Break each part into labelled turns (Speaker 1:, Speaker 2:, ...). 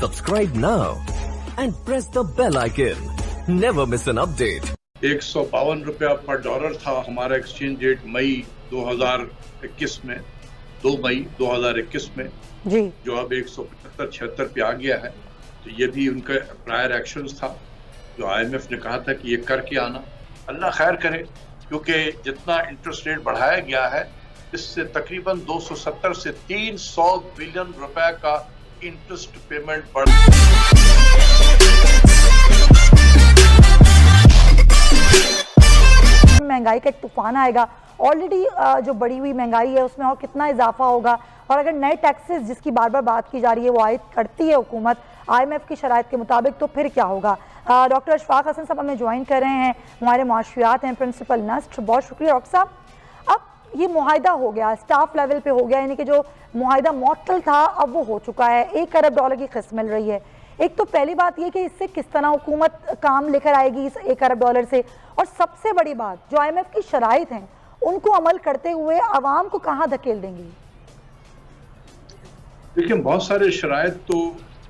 Speaker 1: Subscribe now and press the bell icon. Never miss an update.
Speaker 2: 152 रुपया पर dollar था हमारा एक्सचेंज रेट मई 2021 में, 2 मई 2021 में
Speaker 3: जी,
Speaker 2: जो अब 175-76 पे आ गया है। तो ये भी उनका प्रायर एक्शंस था जो IMF ने कहा था कि ये करके आना। अल्लाह खैर करे, क्योंकि जितना इंटरेस्ट रेट बढ़ाया गया है इससे तकरीबन 270 से 300 बिलियन रुपए का इंटरेस्ट पेमेंट बढ़
Speaker 3: महंगाई का एक तूफान आएगा। ऑलरेडी जो बढ़ी हुई महंगाई है उसमें और कितना इजाफा होगा, और अगर नए टैक्सेस जिसकी बार बार बात की जा रही है वो आयद करती है हुकूमत IMF की शराइत के मुताबिक, तो फिर क्या होगा। डॉक्टर अशफाक हसन साहब हमें ज्वाइन कर रहे हैं, हमारे मुआशियात हैं, प्रिंसिपल नस्ट। बहुत शुक्रिया डॉक्टर साहब। अब ये मुआहिदा हो गया, स्टाफ लेवल पे हो गया, यानी कि जो मुआहिदा मौतल था अब वो हो चुका है। $1 अरब की किस्त मिल रही है। एक तो पहली बात ये कि इससे किस तरह हुकूमत काम लेकर आएगी इस $1 अरब से, और सबसे बड़ी बात जो IMF की शराइत हैं उनको अमल करते हुए आवाम को कहाँ धकेल देंगी।
Speaker 2: देखिए, बहुत सारे शराइत तो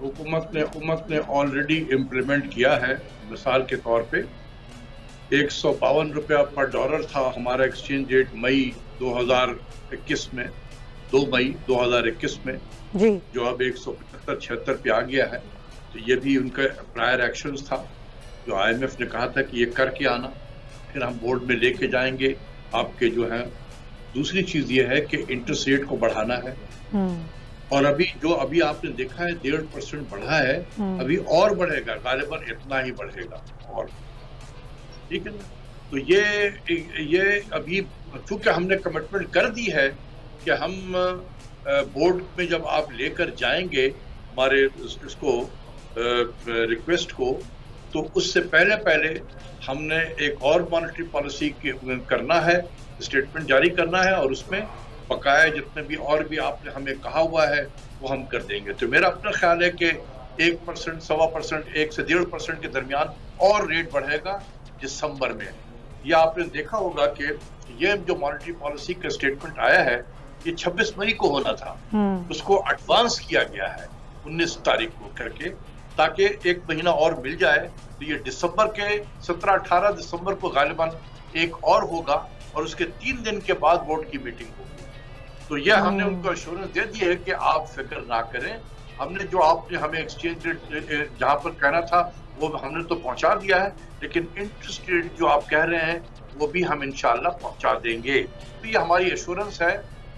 Speaker 2: हुकूमत ने ऑलरेडी इम्प्लीमेंट किया है। मिसाल के तौर पे 152 रुपया पर डॉलर था हमारा एक्सचेंज रेट मई 2021 में, 2 मई 2021 में
Speaker 3: जी,
Speaker 2: जो अब 175-76 पे आ गया है। तो ये भी उनका प्रायर एक्शंस था जो IMF ने कहा था कि ये करके आना, फिर हम बोर्ड में लेके जाएंगे आपके जो है। दूसरी चीज ये है कि इंटरेस्ट रेट को बढ़ाना है, और अभी आपने देखा है 1.5% बढ़ा है, अभी और बढ़ेगा, गालिबन इतना ही बढ़ेगा और, ठीक है ना। तो ये अभी चूंकि हमने कमिटमेंट कर दी है कि हम बोर्ड में जब आप लेकर जाएंगे हमारे इसको रिक्वेस्ट को, तो उससे पहले हमने एक और मॉनेटरी पॉलिसी करना है, स्टेटमेंट जारी करना है, और उसमें बकाया जितने भी और भी आपने हमें कहा हुआ है वो हम कर देंगे। तो मेरा अपना ख्याल है कि 1%, 1.25%, 1 से 1.5% के दरमियान और रेट बढ़ेगा दिसंबर में। ये आपने देखा होगा कि ये जो मॉनेटरी पॉलिसी का स्टेटमेंट आया है ये 26 मई को होना था, उसको एडवांस किया गया है 19 तारीख को करके, ताकि 1 महीना और मिल जाए। तो ये दिसंबर के 17-18 दिसंबर को गालिबन एक और होगा, और उसके 3 दिन के बाद बोर्ड की मीटिंग होगी। तो ये हमने उनको अश्योरेंस दे दी है कि आप फिक्र ना करें। हमने जो आपने हमें एक्सचेंज रेट जहां पर कहना था वो हमने तो पहुंचा दिया है, लेकिन इंटरेस्ट रेट जो आप कह रहे हैं वो भी हम इंशाल्लाह पहुंचा देंगे। तो ये हमारी एश्योरेंस है।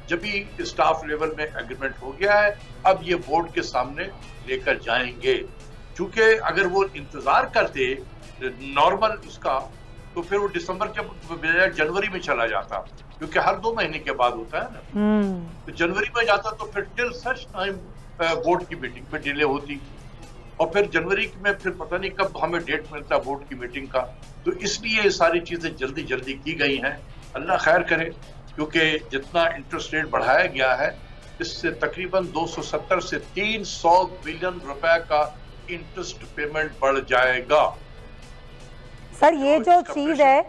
Speaker 2: जब भी स्टाफ लेवल में एग्रीमेंट हो गया है, अब ये बोर्ड के सामने लेकर जाएंगे। क्योंकि अगर वो इंतजार करते नॉर्मल उसका, तो फिर वो दिसंबर के बजाय जनवरी में चला जाता, क्योंकि हर 2 महीने के बाद होता है ना। तो जनवरी में जाता तो फिर टिल सच टाइम बोर्ड की मीटिंग पे डिले होती, और फिर जनवरी में फिर पता नहीं कब हमें डेट मिलता बोर्ड की मीटिंग का। तो इसलिए ये सारी चीजें जल्दी की गई हैं। अल्लाह खैर करे, क्योंकि जितना इंटरेस्ट रेट बढ़ाया गया है इससे तकरीबन 270 से 300 बिलियन रुपए का इंटरेस्ट पेमेंट बढ़ जाएगा।
Speaker 3: सर ये जो चीज है,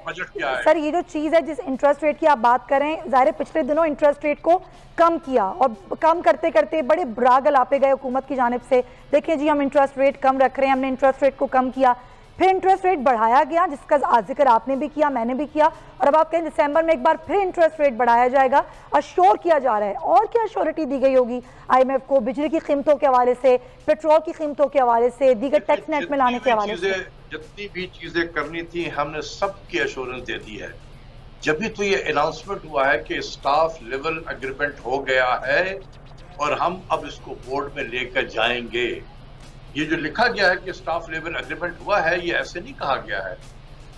Speaker 3: सर ये जो चीज है जिस इंटरेस्ट रेट की आप बात करें, ज़ाहिर पिछले दिनों इंटरेस्ट रेट को कम किया, और कम करते करते बड़े बुराग लापे गए हुकूमत की जानिब से। देखिए जी, हम इंटरेस्ट रेट कम रख रहे हैं, हमने इंटरेस्ट रेट को कम किया, फिर इंटरेस्ट रेट बढ़ाया गया जिसका जिक्र आपने भी किया, मैंने भी किया, और अब आप कहें दिसंबर में एक बार फिर इंटरेस्ट रेट बढ़ाया जाएगा। अश्योर किया जा रहा है, और क्या श्योरिटी दी गई होगी IMF को बिजली की कीमतों के हवाले से, पेट्रोल की कीमतों के हवाले से, दीगर टैक्स नेट में लाने के हवाले से?
Speaker 2: जितनी भी चीजें करनी थी हमने सबकी एश्योरेंस दे दी है। जब भी तो ये अनाउंसमेंट हुआ है कि स्टाफ लेवल एग्रीमेंट हो गया है और हम अब इसको बोर्ड में लेकर जाएंगे। ये जो लिखा गया है कि स्टाफ लेवल एग्रीमेंट हुआ है, ये ऐसे नहीं कहा गया है,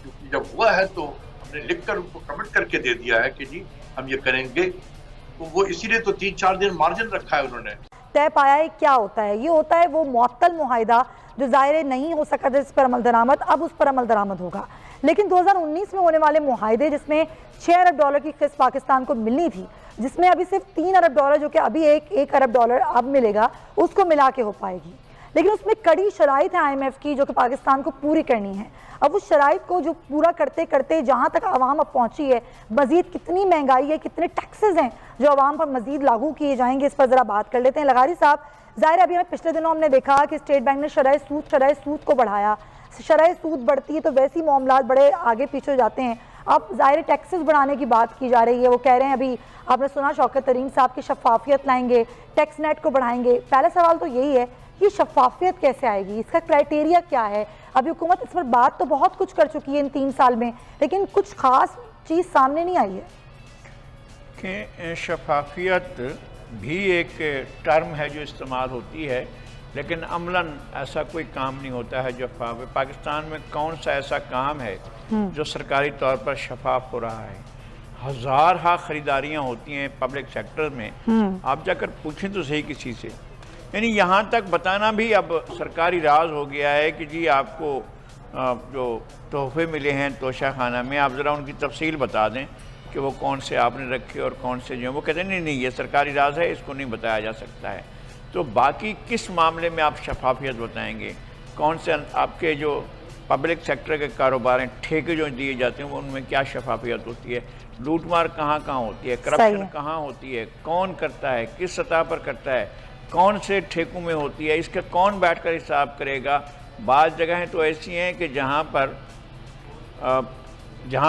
Speaker 2: क्योंकि जब हुआ है तो हमने लिखकर उनको कमिट करके दे दिया है कि जी हम ये करेंगे। तो वो इसीलिए तो 3-4 दिन मार्जिन रखा है उन्होंने।
Speaker 3: तय पाया है क्या होता है, ये होता है वो मुअत्तल मुआहिदा जो ज़ाहिर नहीं हो सका था, जिस पर अमल दरामद, अब उस पर अमल दरामद होगा। लेकिन 2019 में होने वाले मुआहिदे जिसमें $6 अरब की किस्त पाकिस्तान को मिलनी थी, जिसमें अभी सिर्फ $3 अरब जो कि अभी $1 अरब अब मिलेगा, उसको मिला के हो पाएगी। लेकिन उसमें कड़ी शराइत है IMF की जो कि पाकिस्तान को पूरी करनी है। अब उस शराइत को जो पूरा करते करते जहाँ तक आवाम अब पहुँची है, मजीद कितनी महंगाई है, कितने टैक्सेस हैं जो आवाम पर मजीद लागू किए जाएंगे, इस पर ज़रा बात कर लेते हैं। लगारी साहब, ज़ाहिर है अभी हमें पिछले दिनों हमने देखा कि स्टेट बैंक ने शरह सूद को बढ़ाया। शरह सूद बढ़ती है तो वैसे ही मामलात बड़े आगे पीछे हो जाते हैं। अब ज़ाहिर टैक्सेस बढ़ाने की बात की जा रही है, वो कह रहे हैं, अभी आपने सुना शौकत तरीन साहब की शफाफियत लाएंगे, टैक्स नेट को बढ़ाएंगे। पहला सवाल तो यही है कि शफाफियत कैसे आएगी, इसका क्राइटेरिया क्या है? अभी हुकूमत इस पर बात तो बहुत कुछ कर चुकी है इन 3 साल में, लेकिन कुछ खास चीज़ सामने नहीं आई है
Speaker 4: कि शफाफियत भी एक टर्म है जो इस्तेमाल होती है, लेकिन अमलन ऐसा कोई काम नहीं होता है जो पाकिस्तान में कौन सा ऐसा काम है जो सरकारी तौर पर शफाफ हो रहा है। हजार ख़रीदारियाँ होती हैं पब्लिक सेक्टर में, आप जाकर पूछें तो सही किसी से। यानी यहाँ तक बताना भी अब सरकारी राज हो गया है कि जी आपको जो तोहफे मिले हैं तोशा खाना में, आप ज़रा उनकी तफसील बता दें कि वो कौन से आपने रखे और कौन से जो। वो कहते हैं नहीं ये सरकारी राज है, इसको नहीं बताया जा सकता है। तो बाकी किस मामले में आप शफाफियत बताएंगे? कौन से आपके जो पब्लिक सेक्टर के कारोबार हैं, ठेके जो दिए जाते हैं, वो उनमें क्या शफाफियत होती है? लूटमार कहाँ कहाँ होती है? करप्शन कहाँ होती है? कौन करता है? किस सतह पर करता है? कौन से ठेकों में होती है? इसका कौन बैठकर हिसाब करेगा? बाज़ जगहें तो ऐसी हैं कि जहाँ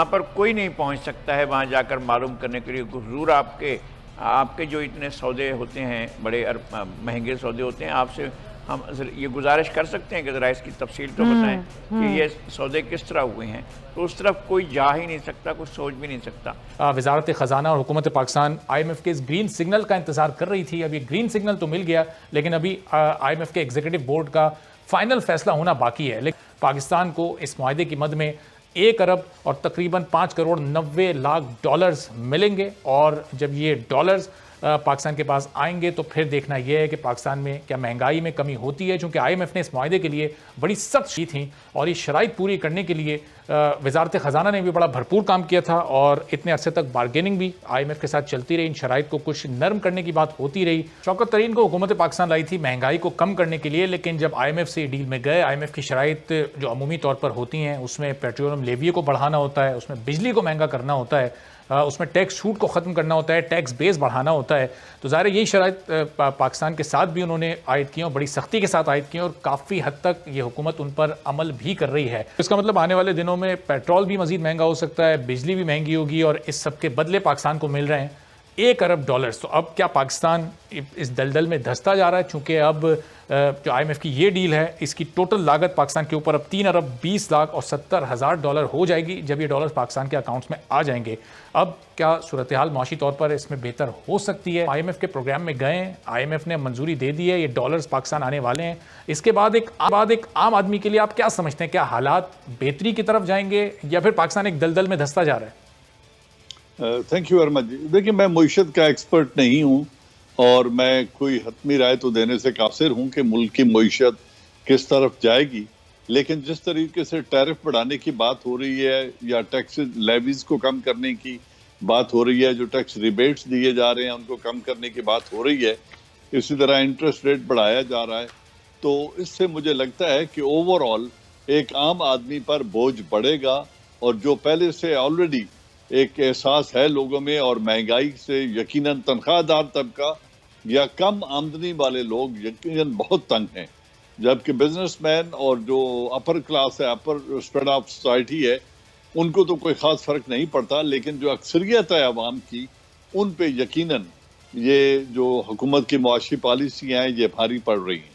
Speaker 4: पर कोई नहीं पहुँच सकता है, वहाँ जाकर मालूम करने के लिए हुजूर आपके जो इतने सौदे होते हैं, बड़े महंगे सौदे होते हैं, आपसे हम ये गुजारिश कर सकते हैं कि ज़रा इसकी तफसील तो बताएं कि ये सौदे किस तरह हुए हैं। तो उस तरफ कोई जा ही नहीं सकता, कुछ सोच भी नहीं सकता।
Speaker 5: वज़ारत ख़ज़ाना और हुकूमत पाकिस्तान IMF के इस ग्रीन सिग्नल का इंतज़ार कर रही थी। अभी ग्रीन सिग्नल तो मिल गया, लेकिन अभी IMF के एग्जीक्यूटिव बोर्ड का फाइनल फैसला होना बाकी है। लेकिन पाकिस्तान को इस मुआहदे की मद में 1 अरब और तकरीबन 5 करोड़ 90 लाख डॉलर्स मिलेंगे, और जब ये डॉलर्स पाकिस्तान के पास आएंगे तो फिर देखना यह है कि पाकिस्तान में क्या महंगाई में कमी होती है, क्योंकि IMF ने इस मुआहदे के लिए बड़ी सख्त की थी और ये शराइत पूरी करने के लिए वज़ारत ख़ज़ाना ने भी बड़ा भरपूर काम किया था, और इतने अरसे तक बारगेनिंग भी IMF के साथ चलती रही। इन शराइत को कुछ नरम करने की बात होती रही। शौकत तरीन को हुकूमत पाकिस्तान लाई थी महंगाई को कम करने के लिए, लेकिन जब IMF से डील में गए, IMF की शराइत जो अमूमी तौर पर होती हैं उसमें पेट्रोलियम लेविये को बढ़ाना होता है, उसमें बिजली को महंगा करना होता है, उसमें टैक्स छूट को ख़त्म करना होता है, टैक्स बेस बढ़ाना होता है। तो ज़ाहिर यही शराइत पाकिस्तान के साथ भी उन्होंने आयद की और बड़ी सख्ती के साथ आयद की, और काफ़ी हद तक ये हुकूमत उन पर अमल भी कर रही है। इसका मतलब आने वाले दिनों में पेट्रोल भी मज़ीद महंगा हो सकता है, बिजली भी महंगी होगी, और इस सब के बदले पाकिस्तान को मिल रहे हैं 1 अरब डॉलर्स। तो अब क्या पाकिस्तान इस दलदल में धंसता जा रहा है? चूँकि अब जो IMF की ये डील है, इसकी टोटल लागत पाकिस्तान के ऊपर अब 3 अरब 20 लाख और 70 हज़ार डॉलर हो जाएगी जब ये डॉलर्स पाकिस्तान के अकाउंट्स में आ जाएंगे। अब क्या सूरत हाल माशी तौर पर इसमें बेहतर हो सकती है? IMF के प्रोग्राम में गए, IMF ने मंजूरी दे दी है, ये डॉलर्स पाकिस्तान आने वाले हैं। इसके बाद एक आम आदमी के लिए आप क्या समझते हैं, क्या हालात बेहतरी की तरफ जाएंगे या फिर पाकिस्तान एक दलदल में धंसता जा रहा है?
Speaker 6: Thank you very much. देखिए, मैं मईशत का एक्सपर्ट नहीं हूँ और मैं कोई हतमी राय तो देने से कासिर हूँ कि मुल्क की मईशत किस तरफ जाएगी, लेकिन जिस तरीके से टैरिफ बढ़ाने की बात हो रही है या टैक्स लेवीज को कम करने की बात हो रही है, जो टैक्स रिबेट्स दिए जा रहे हैं उनको कम करने की बात हो रही है, इसी तरह इंटरेस्ट रेट बढ़ाया जा रहा है, तो इससे मुझे लगता है कि ओवरऑल एक आम आदमी पर बोझ बढ़ेगा, और जो पहले से ऑलरेडी एक एहसास है लोगों में, और महंगाई से यकीनन तनख्वाहदार तबका या कम आमदनी वाले लोग यकीनन बहुत तंग हैं, जबकि बिजनेसमैन और जो अपर क्लास है, अपर स्प्रेड ऑफ सोसाइटी है, उनको तो कोई ख़ास फ़र्क नहीं पड़ता, लेकिन जो अक्सरियत है आवाम की, उन पे यकीनन ये जो हुकूमत की मुआशी पॉलिसियाँ हैं ये भारी पड़ रही हैं।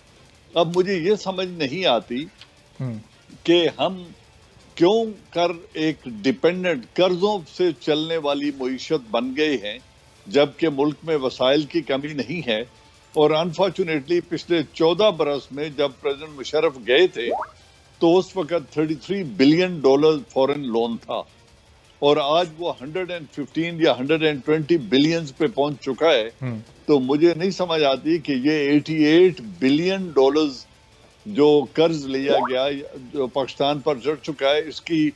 Speaker 6: अब मुझे ये समझ नहीं आती कि हम क्यों कर एक डिपेंडेंट कर्जों से चलने वाली मईशत बन गए हैं, जबकि मुल्क में वसाइल की कमी नहीं है। और अनफॉर्चुनेटली पिछले 14 बरस में जब प्रेसिडेंट मुशर्रफ गए थे तो उस वक्त $33 बिलियन फॉरेन लोन था, और आज वो 115 या 120 बिलियन पे पहुंच चुका है। तो मुझे नहीं समझ आती कि ये $88 बिलियन जो कर्ज लिया गया, जो पाकिस्तान पर चढ़ चुका है, इसकी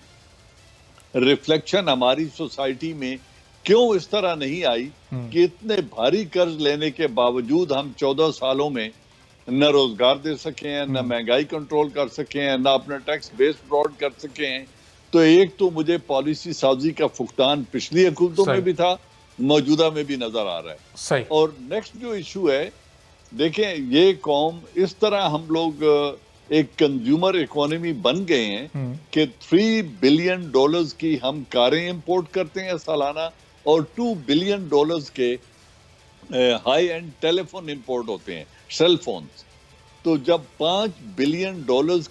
Speaker 6: रिफ्लेक्शन हमारी सोसाइटी में क्यों इस तरह नहीं आई कि इतने भारी कर्ज लेने के बावजूद हम 14 सालों में न रोजगार दे सके हैं, न महंगाई कंट्रोल कर सके हैं, न अपना टैक्स बेस ब्रॉड कर सके हैं। तो एक तो मुझे पॉलिसी साजी का फुकदान पिछली हुकूमतों में भी था, मौजूदा में भी नजर आ रहा है।
Speaker 5: सही।
Speaker 6: और नेक्स्ट जो इशू है देखें, ये कौम इस तरह हम लोग एक कंज्यूमर इकोनॉमी बन गए हैं कि $3 बिलियन की हम कारें इंपोर्ट करते हैं सालाना और $2 बिलियन के हाई एंड टेलीफोन इंपोर्ट होते हैं, सेल फोन्स। तो जब $5 बिलियन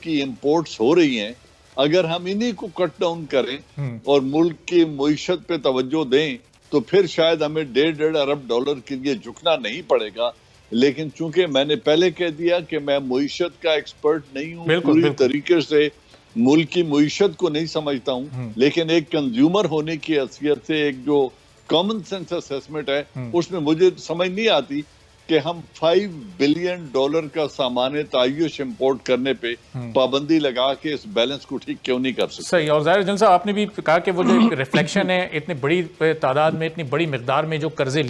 Speaker 6: की इंपोर्ट्स हो रही हैं, अगर हम इन्हीं को कट डाउन करें और मुल्क की मईशत पे तवज्जो दें तो फिर शायद हमें $1.5 अरब के लिए झुकना नहीं पड़ेगा। लेकिन चूंकि मैंने पहले कह दिया कि मैं मईशत का एक्सपर्ट नहीं हूँ, पूरी तरीके से मुल्क की मईशत को नहीं समझता हूँ, लेकिन एक कंज्यूमर होने की हैसियत से एक जो कॉमन सेंस असेसमेंट है उसमें मुझे समझ नहीं आती कि हम $5 बिलियन का सामान तायुश इंपोर्ट करने पे पाबंदी लगा के इस बैलेंस को ठीक क्यों नहीं कर सकते।
Speaker 5: सही। और ज़ाहिर जनरल साहब, आपने भी कहा कि वो जो रिफ्लेक्शन है, इतनी बड़ी तादाद में, इतनी बड़ी मिकदार में जो कर्जे लिए